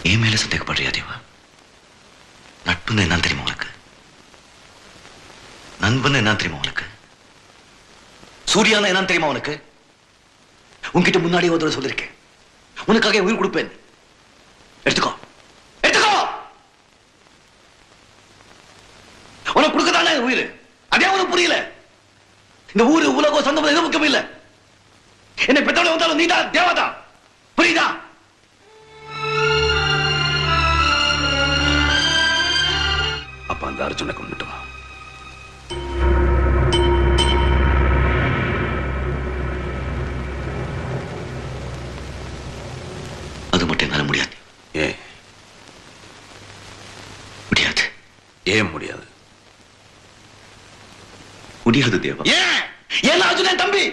என் மேல சந்தேகப்படுறியா தேவா? நட்புன்னு என்ன தெரியுமா உனக்கு? நண்பன் என்ன தெரியுமா உனக்கு? சூர்யானா என்ன தெரியுமா உனக்கு? உன்கிட்ட முன்னாடி ஒரு தடவை சொல்லிருக்கேன், உனக்காக உயிர் கொடுப்பேன். எடுத்துக்கோ, எடுத்துக்கோ. உனக்கு கொடுக்கதானே உயிர், அதே உனக்கு புரியல. இந்த ஊரு உலகம் சொந்தம் எதுவும் முக்கியம் இல்ல. என்னை பெற்றோட வந்தாலும் நீதான் தேவாதான், புரியுதா? அப்ப அந்த அர்ஜுனை கொண்டுட்டு வா. அது மட்டும் என்னால முடியாது. ஏன் முடியாது? ஏன் முடியாது? முடியாது தேவா. ஏன்? ஏன் அர்ஜுனன் தம்பி